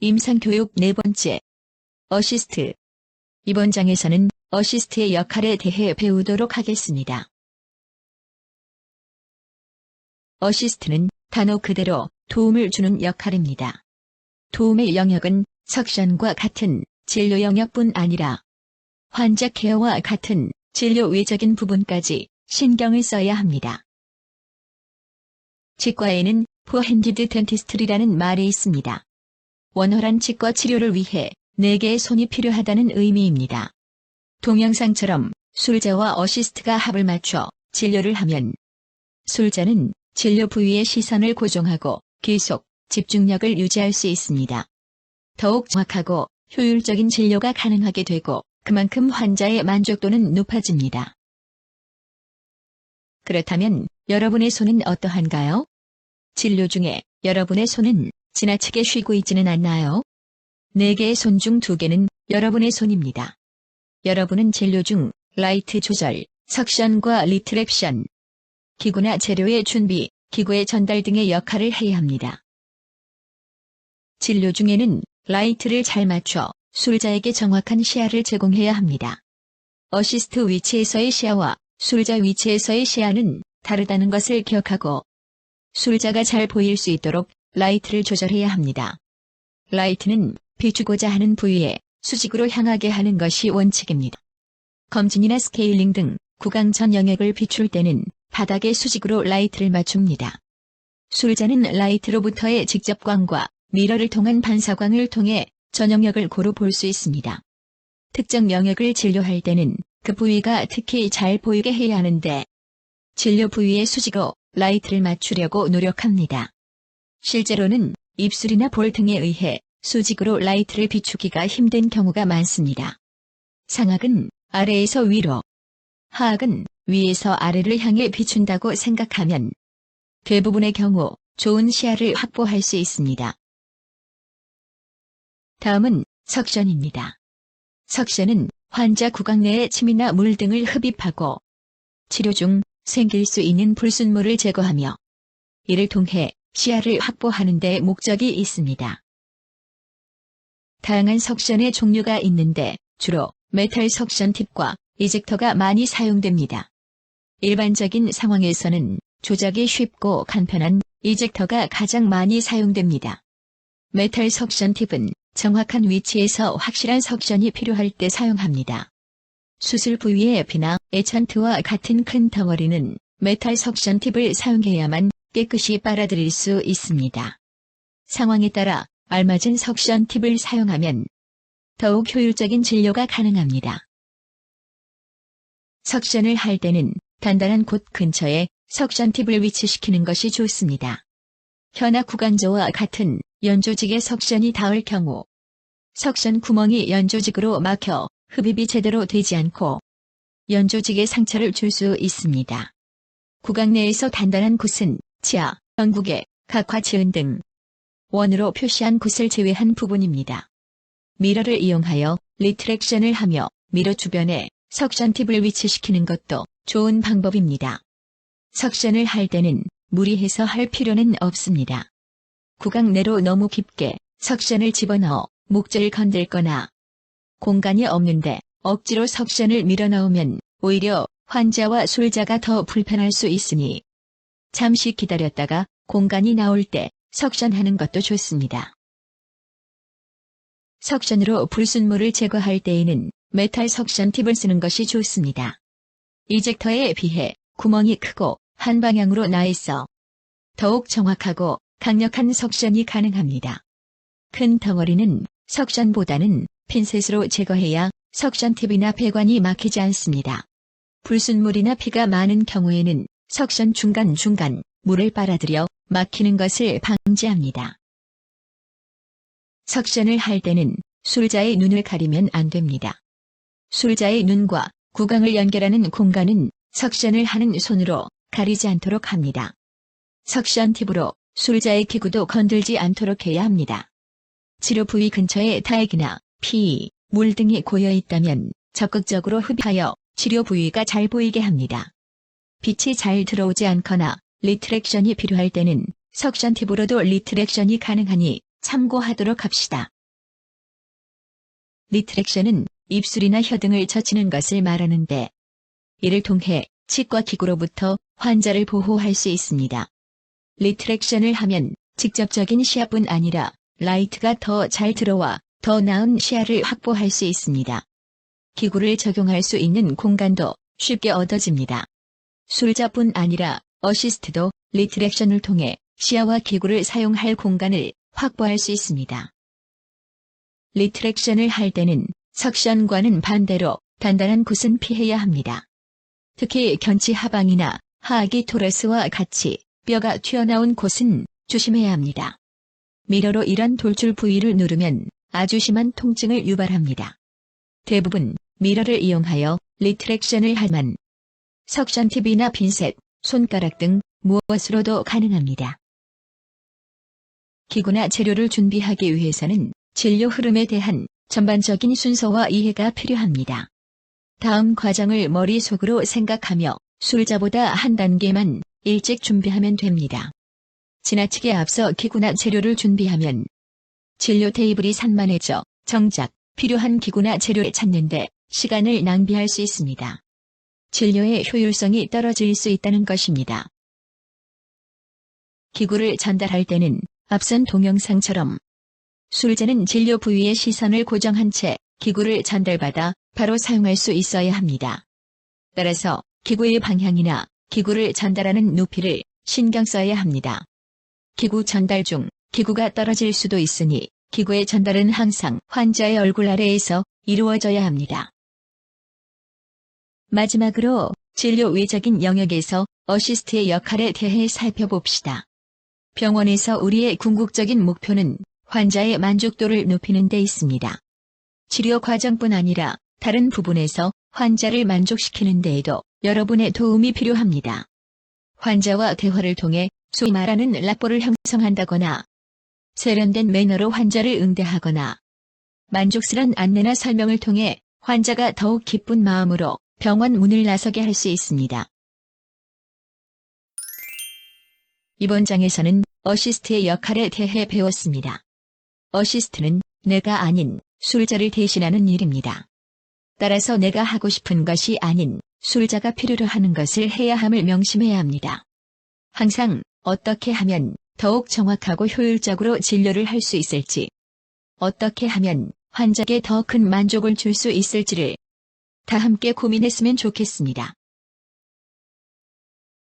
임상교육 네 번째. 어시스트. 이번 장에서는 어시스트의 역할에 대해 배우도록 하겠습니다. 어시스트는 단어 그대로 도움을 주는 역할입니다. 도움의 영역은 석션과 같은 진료 영역뿐 아니라 환자 케어와 같은 진료 외적인 부분까지 신경을 써야 합니다. 치과에는 포핸디드 덴티스트리라는 말이 있습니다. 원활한 치과 치료를 위해 4개의 손이 필요하다는 의미입니다. 동영상처럼 술자와 어시스트가 합을 맞춰 진료를 하면 술자는 진료 부위의 시선을 고정하고 계속 집중력을 유지할 수 있습니다. 더욱 정확하고 효율적인 진료가 가능하게 되고 그만큼 환자의 만족도는 높아집니다. 그렇다면 여러분의 손은 어떠한가요? 진료 중에 여러분의 손은 지나치게 쉬고 있지는 않나요? 4개의 손 중 2개는 여러분의 손입니다. 여러분은 진료 중 라이트 조절, 석션과 리트랙션, 기구나 재료의 준비, 기구의 전달 등의 역할을 해야 합니다. 진료 중에는 라이트를 잘 맞춰 술자에게 정확한 시야를 제공해야 합니다. 어시스트 위치에서의 시야와 술자 위치에서의 시야는 다르다는 것을 기억하고 술자가 잘 보일 수 있도록 라이트를 조절해야 합니다. 라이트는 비추고자 하는 부위에 수직으로 향하게 하는 것이 원칙입니다. 검진이나 스케일링 등 구강 전 영역을 비출 때는 바닥에 수직으로 라이트를 맞춥니다. 술자는 라이트로부터의 직접광과 미러를 통한 반사광을 통해 전 영역을 고루 볼 수 있습니다. 특정 영역을 진료할 때는 그 부위가 특히 잘 보이게 해야 하는데 진료 부위의 수직으로 라이트를 맞추려고 노력합니다. 실제로는 입술이나 볼 등에 의해 수직으로 라이트를 비추기가 힘든 경우가 많습니다. 상악은 아래에서 위로, 하악은 위에서 아래를 향해 비춘다고 생각하면 대부분의 경우 좋은 시야를 확보할 수 있습니다. 다음은 석션입니다. 석션은 환자 구강 내의 침이나 물 등을 흡입하고 치료 중 생길 수 있는 불순물을 제거하며 이를 통해 시야를 확보하는 데 목적이 있습니다. 다양한 석션의 종류가 있는데 주로 메탈 석션 팁과 이젝터가 많이 사용됩니다. 일반적인 상황에서는 조작이 쉽고 간편한 이젝터가 가장 많이 사용됩니다. 메탈 석션 팁은 정확한 위치에서 확실한 석션이 필요할 때 사용합니다. 수술 부위의 피나 에찬트와 같은 큰 덩어리는 메탈 석션 팁을 사용해야만 깨끗이 빨아들일 수 있습니다. 상황에 따라 알맞은 석션 팁을 사용하면 더욱 효율적인 진료가 가능합니다. 석션을 할 때는 단단한 곳 근처에 석션 팁을 위치시키는 것이 좋습니다. 혀나 구강조와 같은 연조직에 석션이 닿을 경우 석션 구멍이 연조직으로 막혀 흡입이 제대로 되지 않고 연조직에 상처를 줄 수 있습니다. 구강 내에서 단단한 곳은 치아, 영국의 각화치은 등 원으로 표시한 곳을 제외한 부분입니다. 미러를 이용하여 리트랙션을 하며 미러 주변에 석션 팁을 위치시키는 것도 좋은 방법입니다. 석션을 할 때는 무리해서 할 필요는 없습니다. 구강 내로 너무 깊게 석션을 집어넣어 목젖을 건들거나 공간이 없는데 억지로 석션을 밀어넣으면 오히려 환자와 술자가 더 불편할 수 있으니 잠시 기다렸다가 공간이 나올 때 석션하는 것도 좋습니다. 석션으로 불순물을 제거할 때에는 메탈 석션 팁을 쓰는 것이 좋습니다. 이젝터에 비해 구멍이 크고 한 방향으로 나 있어 더욱 정확하고 강력한 석션이 가능합니다. 큰 덩어리는 석션보다는 핀셋으로 제거해야 석션 팁이나 배관이 막히지 않습니다. 불순물이나 피가 많은 경우에는 석션 중간중간 물을 빨아들여 막히는 것을 방지합니다. 석션을 할 때는 술자의 눈을 가리면 안 됩니다. 술자의 눈과 구강을 연결하는 공간은 석션을 하는 손으로 가리지 않도록 합니다. 석션 팁으로 술자의 기구도 건들지 않도록 해야 합니다. 치료 부위 근처에 타액이나 피, 물 등이 고여 있다면 적극적으로 흡입하여 치료 부위가 잘 보이게 합니다. 빛이 잘 들어오지 않거나 리트랙션이 필요할 때는 석션 팁으로도 리트랙션이 가능하니 참고하도록 합시다. 리트렉션은 입술이나 혀 등을 젖히는 것을 말하는데, 이를 통해 치과 기구로부터 환자를 보호할 수 있습니다. 리트렉션을 하면 직접적인 시야뿐 아니라 라이트가 더 잘 들어와 더 나은 시야를 확보할 수 있습니다. 기구를 적용할 수 있는 공간도 쉽게 얻어집니다. 술자뿐 아니라 어시스트도 리트렉션을 통해 시야와 기구를 사용할 공간을 확보할 수 있습니다. 리트렉션을 할 때는 석션과는 반대로 단단한 곳은 피해야 합니다. 특히 견치 하방이나 하악이 토러스와 같이 뼈가 튀어나온 곳은 조심해야 합니다. 미러로 이런 돌출 부위를 누르면 아주 심한 통증을 유발합니다. 대부분 미러를 이용하여 리트렉션을 하면 석션 팁이나 핀셋, 손가락 등 무엇으로도 가능합니다. 기구나 재료를 준비하기 위해서는 진료 흐름에 대한 전반적인 순서와 이해가 필요합니다. 다음 과정을 머릿속으로 생각하며 술자보다 한 단계만 일찍 준비하면 됩니다. 지나치게 앞서 기구나 재료를 준비하면 진료 테이블이 산만해져 정작 필요한 기구나 재료를 찾는데 시간을 낭비할 수 있습니다. 진료의 효율성이 떨어질 수 있다는 것입니다. 기구를 전달할 때는 앞선 동영상처럼 술자는 진료 부위의 시선을 고정한 채 기구를 전달받아 바로 사용할 수 있어야 합니다. 따라서 기구의 방향이나 기구를 전달하는 높이를 신경 써야 합니다. 기구 전달 중 기구가 떨어질 수도 있으니 기구의 전달은 항상 환자의 얼굴 아래에서 이루어져야 합니다. 마지막으로 진료 외적인 영역에서 어시스트의 역할에 대해 살펴봅시다. 병원에서 우리의 궁극적인 목표는 환자의 만족도를 높이는 데 있습니다. 치료 과정뿐 아니라 다른 부분에서 환자를 만족시키는 데에도 여러분의 도움이 필요합니다. 환자와 대화를 통해 소위 말하는 라포를 형성한다거나 세련된 매너로 환자를 응대하거나 만족스러운 안내나 설명을 통해 환자가 더욱 기쁜 마음으로 병원 문을 나서게 할 수 있습니다. 이번 장에서는 어시스트의 역할에 대해 배웠습니다. 어시스트는 내가 아닌 술자를 대신하는 일입니다. 따라서 내가 하고 싶은 것이 아닌 술자가 필요로 하는 것을 해야 함을 명심해야 합니다. 항상 어떻게 하면 더욱 정확하고 효율적으로 진료를 할 수 있을지, 어떻게 하면 환자에게 더 큰 만족을 줄 수 있을지를 다 함께 고민했으면 좋겠습니다.